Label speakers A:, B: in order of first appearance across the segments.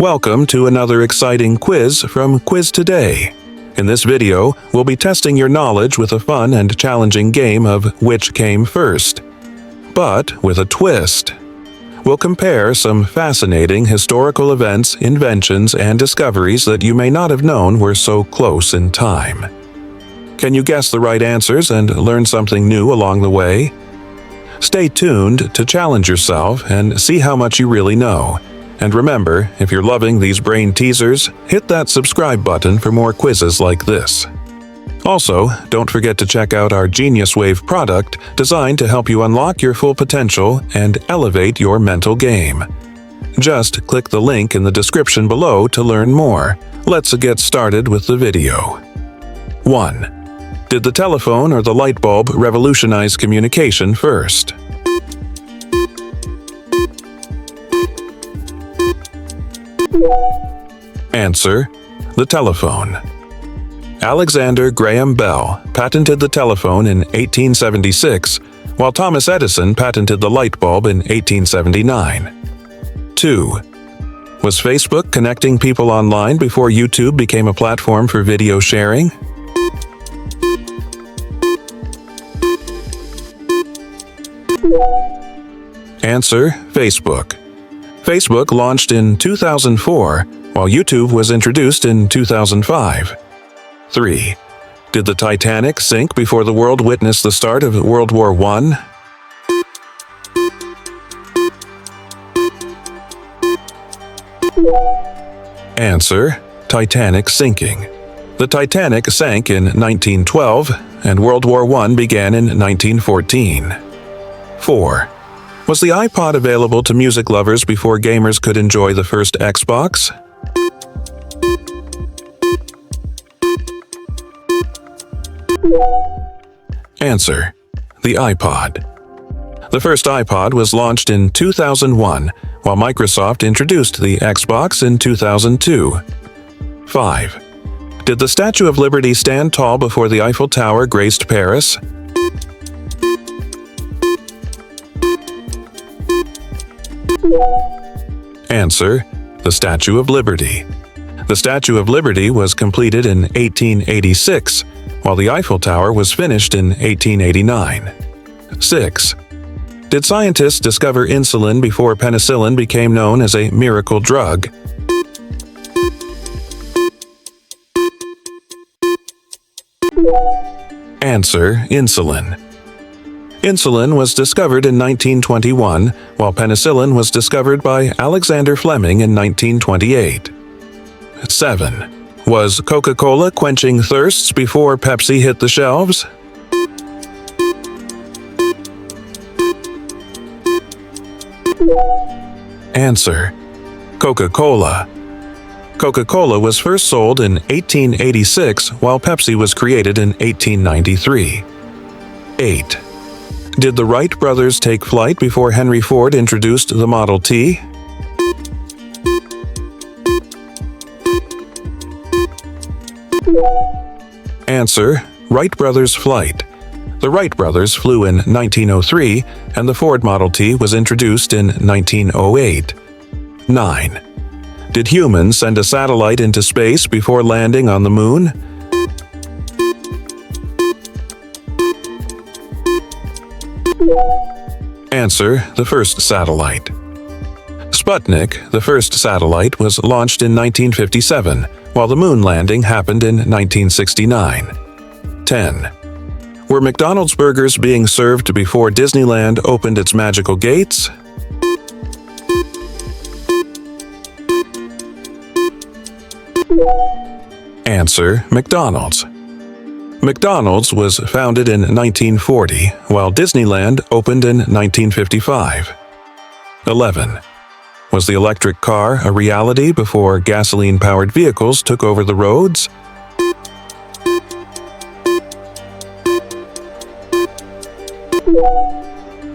A: Welcome to another exciting quiz from Quiz Today. In this video, we'll be testing your knowledge with a fun and challenging game of Which Came First, but with a twist. We'll compare some fascinating historical events, inventions, and discoveries that you may not have known were so close in time. Can you guess the right answers and learn something new along the way? Stay tuned to challenge yourself and see how much you really know. And remember, if you're loving these brain teasers, hit that subscribe button for more quizzes like this. Also, don't forget to check out our Genius Wave product designed to help you unlock your full potential and elevate your mental game. Just click the link in the description below to learn more. Let's get started with the video. 1. Did the telephone or the light bulb revolutionize communication first? Answer: the telephone. Alexander Graham Bell patented the telephone in 1876, while Thomas Edison patented the light bulb in 1879. 2. Was Facebook connecting people online before YouTube became a platform for video sharing? Answer: Facebook. Facebook launched in 2004, while YouTube was introduced in 2005. 3. Did the Titanic sink before the world witnessed the start of World War I? Answer: Titanic sinking. The Titanic sank in 1912, and World War I began in 1914. 4. Was the iPod available to music lovers before gamers could enjoy the first Xbox? Answer: the iPod. The first iPod was launched in 2001, while Microsoft introduced the Xbox in 2002. 5. Did the Statue of Liberty stand tall before the Eiffel Tower graced Paris? Answer: the Statue of Liberty. The Statue of Liberty was completed in 1886, while the Eiffel Tower was finished in 1889. 6. Did scientists discover insulin before penicillin became known as a miracle drug? Answer: insulin. Insulin was discovered in 1921, while penicillin was discovered by Alexander Fleming in 1928. 7. Was Coca-Cola quenching thirsts before Pepsi hit the shelves? Answer: Coca-Cola. Coca-Cola was first sold in 1886, while Pepsi was created in 1893. 8. Did the Wright brothers take flight before Henry Ford introduced the Model T? Answer: Wright brothers flight. The Wright brothers flew in 1903, and the Ford Model T was introduced in 1908. 9. Did humans send a satellite into space before landing on the moon? Answer: the first satellite. Sputnik, the first satellite, was launched in 1957, while the moon landing happened in 1969. 10. Were McDonald's burgers being served before Disneyland opened its magical gates? Answer: McDonald's. McDonald's was founded in 1940, while Disneyland opened in 1955. 11. Was the electric car a reality before gasoline-powered vehicles took over the roads?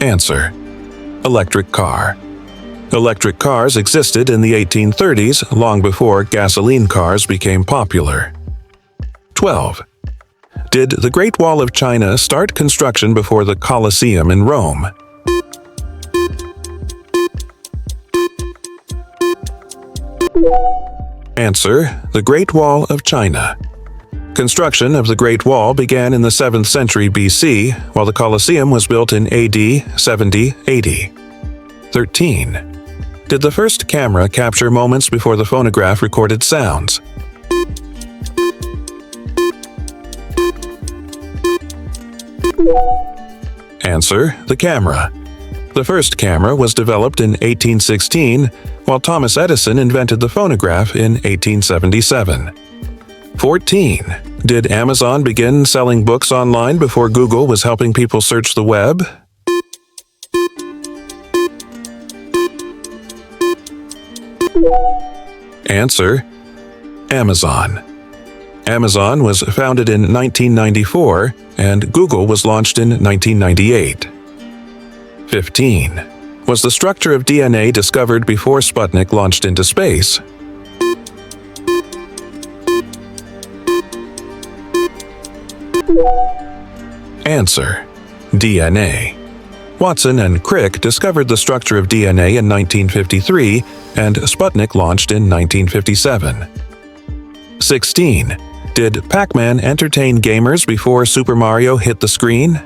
A: Answer: electric car. Electric cars existed in the 1830s, long before gasoline cars became popular. 12. Did the Great Wall of China start construction before the Colosseum in Rome? Answer: the Great Wall of China. Construction of the Great Wall began in the 7th century BC, while the Colosseum was built in AD 70-80. 13. Did the first camera capture moments before the phonograph recorded sounds? Answer: the camera. The first camera was developed in 1816, while Thomas Edison invented the phonograph in 1877. 14. Did Amazon begin selling books online before Google was helping people search the web? Answer: Amazon. Amazon was founded in 1994, and Google was launched in 1998. 15. Was the structure of DNA discovered before Sputnik launched into space? Answer: DNA. Watson and Crick discovered the structure of DNA in 1953, and Sputnik launched in 1957. 16. Did Pac-Man entertain gamers before Super Mario hit the screen?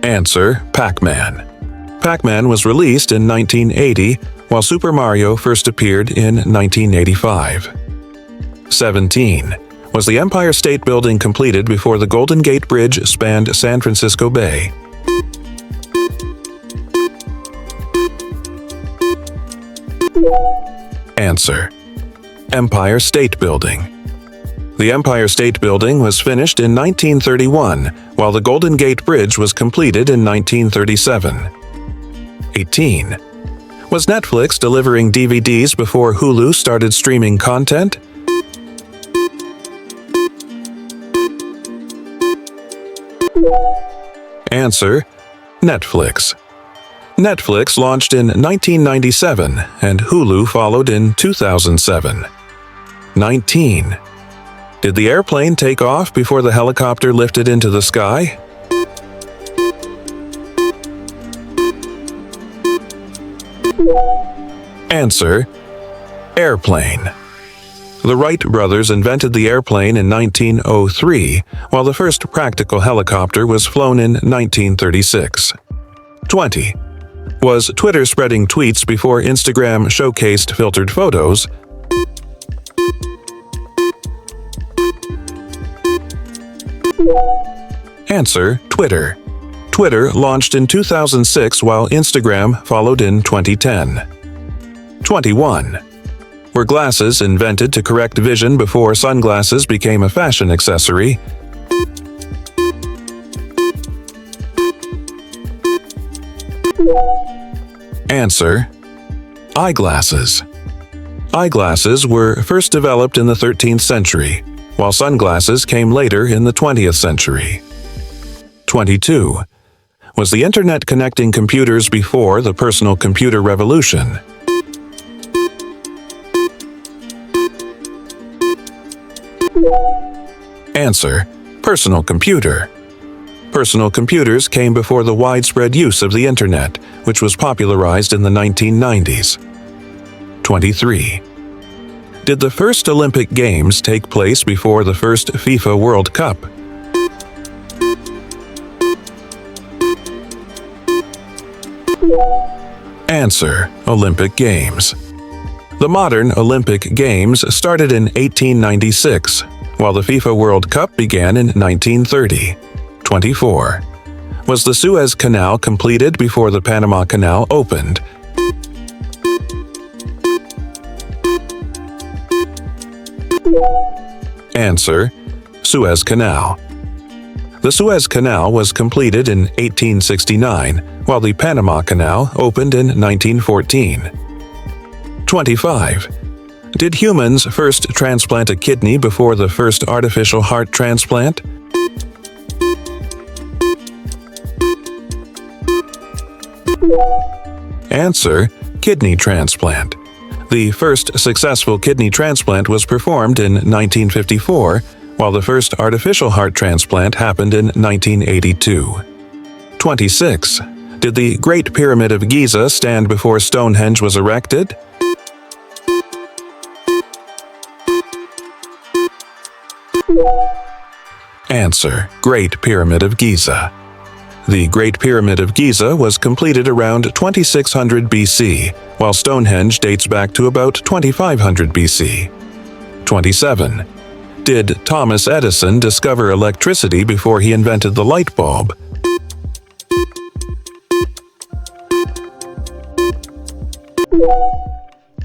A: Answer: Pac-Man. Pac-Man was released in 1980, while Super Mario first appeared in 1985. 17. Was the Empire State Building completed before the Golden Gate Bridge spanned San Francisco Bay? Answer: Empire State Building. The Empire State Building was finished in 1931, while the Golden Gate Bridge was completed in 1937. 18. Was Netflix delivering DVDs before Hulu started streaming content? Answer: Netflix. Netflix launched in 1997, and Hulu followed in 2007. 19. Did the airplane take off before the helicopter lifted into the sky? Answer: Airplane. The Wright brothers invented the airplane in 1903, while the first practical helicopter was flown in 1936. 20. Was Twitter spreading tweets before Instagram showcased filtered photos? Answer: Twitter. Twitter launched in 2006, while Instagram followed in 2010. 21. Were glasses invented to correct vision before sunglasses became a fashion accessory? Answer: Eyeglasses. Eyeglasses were first developed in the 13th century, while sunglasses came later in the 20th century. 22. Was the Internet connecting computers before the personal computer revolution? Answer: Personal computer. Personal computers came before the widespread use of the Internet, which was popularized in the 1990s. 23. Did the first Olympic Games take place before the first FIFA World Cup? Answer: Olympic Games. The modern Olympic Games started in 1896, while the FIFA World Cup began in 1930. 24. Was the Suez Canal completed before the Panama Canal opened? Answer: Suez Canal. The Suez Canal was completed in 1869, while the Panama Canal opened in 1914. 25. Did humans first transplant a kidney before the first artificial heart transplant? Answer: Kidney transplant. The first successful kidney transplant was performed in 1954, while the first artificial heart transplant happened in 1982. 26. Did the Great Pyramid of Giza stand before Stonehenge was erected? Answer: Great Pyramid of Giza. The Great Pyramid of Giza was completed around 2600 BC, while Stonehenge dates back to about 2500 BC. 27. Did Thomas Edison discover electricity before he invented the light bulb?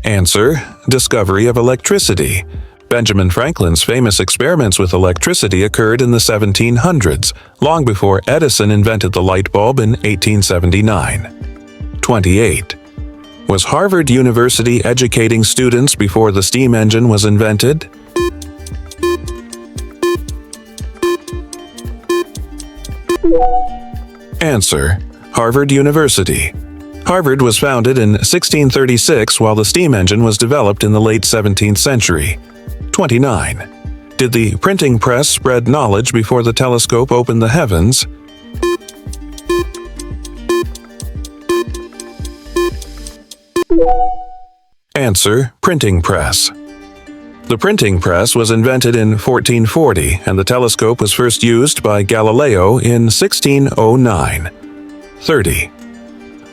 A: Answer: Discovery of electricity. Benjamin Franklin's famous experiments with electricity occurred in the 1700s, long before Edison invented the light bulb in 1879. 28. Was Harvard University educating students before the steam engine was invented? Answer: Harvard University. Harvard was founded in 1636 while the steam engine was developed in the late 17th century. 29. Did the printing press spread knowledge before the telescope opened the heavens? Answer: Printing press. The printing press was invented in 1440, and the telescope was first used by Galileo in 1609. 30.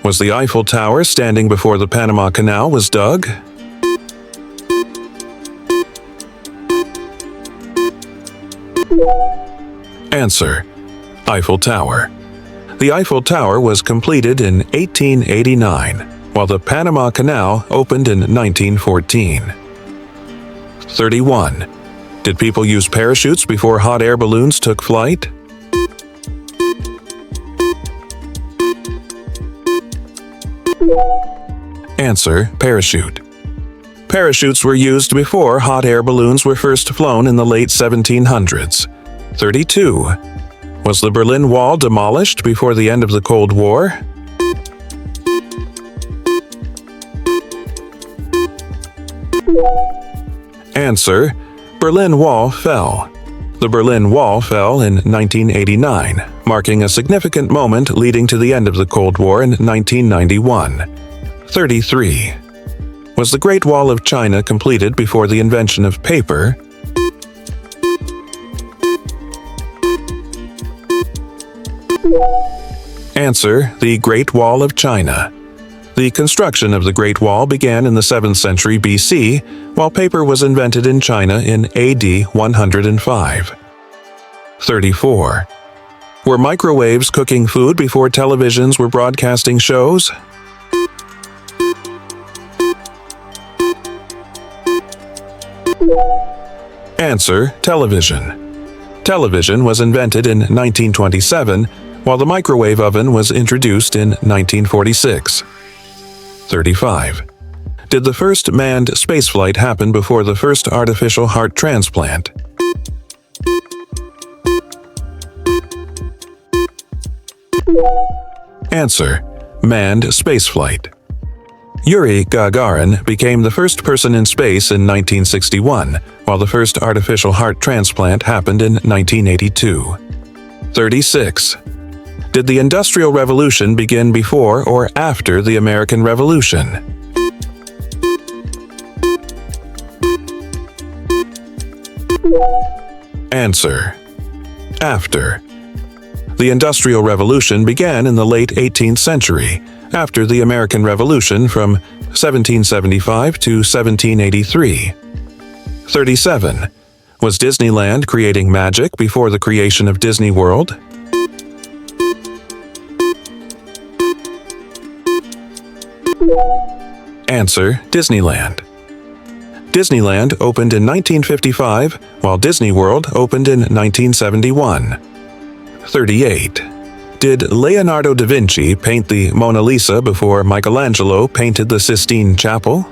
A: Was the Eiffel Tower standing before the Panama Canal was dug? Answer: Eiffel Tower. The Eiffel Tower was completed in 1889, while the Panama Canal opened in 1914. 31. Did people use parachutes before hot air balloons took flight? Answer: Parachute. Parachutes were used before hot air balloons were first flown in the late 1700s. 32. Was the Berlin Wall demolished before the end of the Cold War? Answer: Berlin Wall fell. The Berlin Wall fell in 1989, marking a significant moment leading to the end of the Cold War in 1991. 33. Was the Great Wall of China completed before the invention of paper? Answer: The Great Wall of China. The construction of the Great Wall began in the 7th century BC, while paper was invented in China in AD 105. 34. Were microwaves cooking food before televisions were broadcasting shows? Answer: Television. Television was invented in 1927, while the microwave oven was introduced in 1946. 35. Did the first manned spaceflight happen before the first artificial heart transplant? Answer: Manned spaceflight. Yuri Gagarin became the first person in space in 1961, while the first artificial heart transplant happened in 1982. 36. Did the Industrial Revolution begin before or after the American Revolution? Answer: After. The Industrial Revolution began in the late 18th century, after the American Revolution from 1775 to 1783. 37. Was Disneyland creating magic before the creation of Disney World? Answer: Disneyland. Disneyland opened in 1955, while Disney World opened in 1971. 38. Did Leonardo da Vinci paint the Mona Lisa before Michelangelo painted the Sistine Chapel?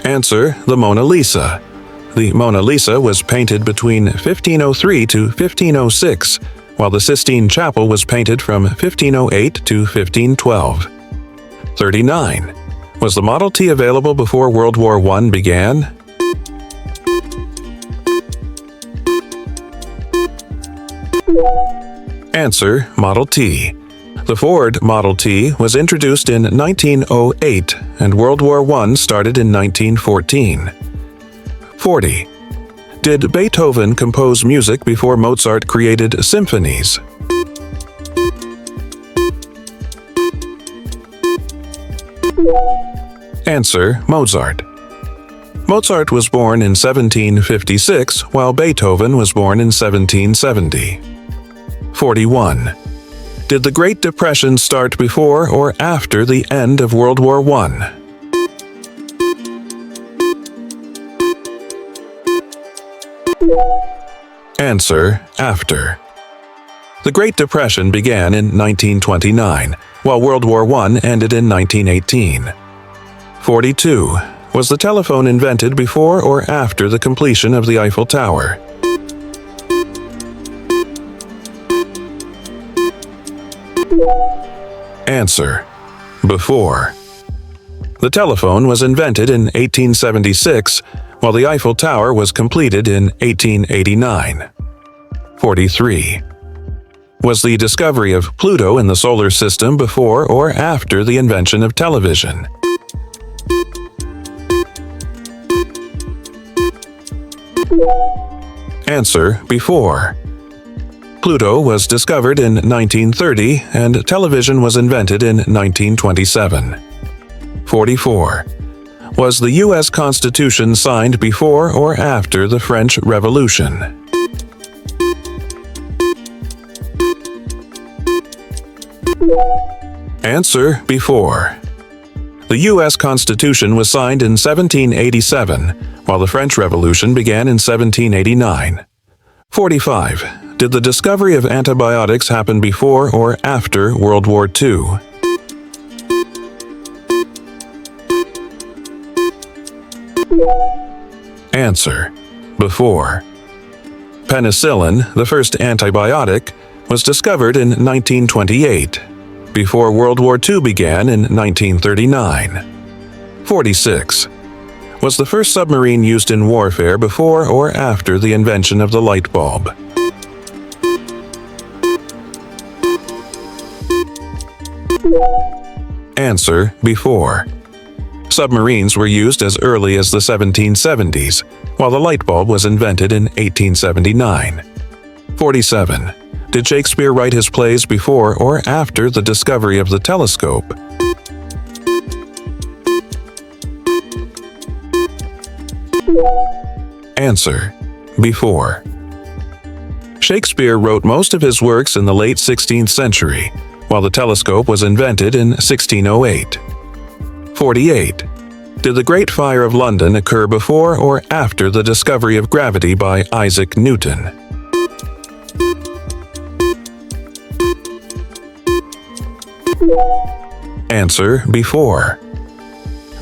A: Answer: the Mona Lisa. The Mona Lisa was painted between 1503 to 1506, while the Sistine Chapel was painted from 1508 to 1512. 39. Was the Model T available before World War I began? Answer: Model T. The Ford Model T was introduced in 1908 and World War I started in 1914. 40. Did Beethoven compose music before Mozart created symphonies? Answer: Mozart. Mozart was born in 1756, while Beethoven was born in 1770. 41. Did the Great Depression start before or after the end of World War I? Answer: after. The Great Depression began in 1929, while World War I ended in 1918. 42. Was the telephone invented before or after the completion of the Eiffel Tower? Answer: before. The telephone was invented in 1876, while the Eiffel Tower was completed in 1889. 43. Was the discovery of Pluto in the solar system before or after the invention of television? Answer: before. Pluto was discovered in 1930 and television was invented in 1927. 44. Was the U.S. Constitution signed before or after the French Revolution? Answer: before. The U.S. Constitution was signed in 1787, while the French Revolution began in 1789. 45. Did the discovery of antibiotics happen before or after World War II? Answer: before. Penicillin, the first antibiotic, was discovered in 1928, before World War II began in 1939. 46. Was the first submarine used in warfare before or after the invention of the light bulb? Answer: before. Submarines were used as early as the 1770s, while the light bulb was invented in 1879. 47. Did Shakespeare write his plays before or after the discovery of the telescope? Answer: before. Shakespeare wrote most of his works in the late 16th century, while the telescope was invented in 1608. 48. Did the Great Fire of London occur before or after the discovery of gravity by Isaac Newton? Answer: before.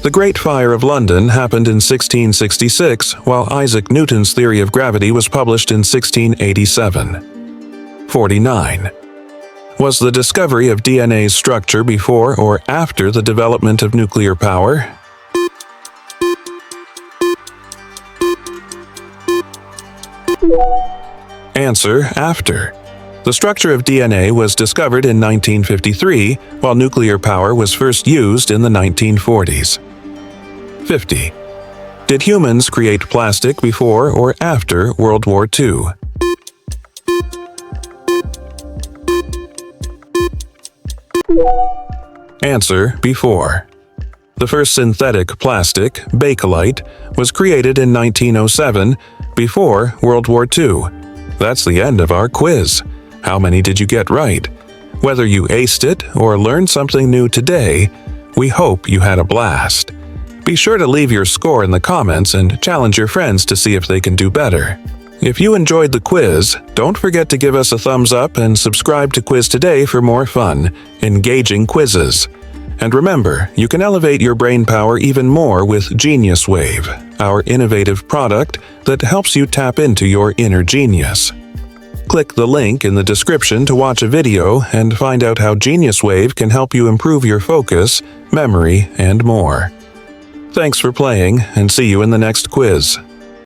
A: The Great Fire of London happened in 1666, while Isaac Newton's theory of gravity was published in 1687. 49. Was the discovery of DNA's structure before or after the development of nuclear power? Answer: after. The structure of DNA was discovered in 1953, while nuclear power was first used in the 1940s. 50. Did humans create plastic before or after World War II? Answer: before. The first synthetic plastic, Bakelite, was created in 1907, before World War II. That's the end of our quiz. How many did you get right? Whether you aced it or learned something new today, we hope you had a blast. Be sure to leave your score in the comments and challenge your friends to see if they can do better. If you enjoyed the quiz, don't forget to give us a thumbs up and subscribe to Quiz Today for more fun, engaging quizzes. And remember, you can elevate your brain power even more with Genius Wave, our innovative product that helps you tap into your inner genius. Click the link in the description to watch a video and find out how Genius Wave can help you improve your focus, memory, and more. Thanks for playing, and see you in the next quiz.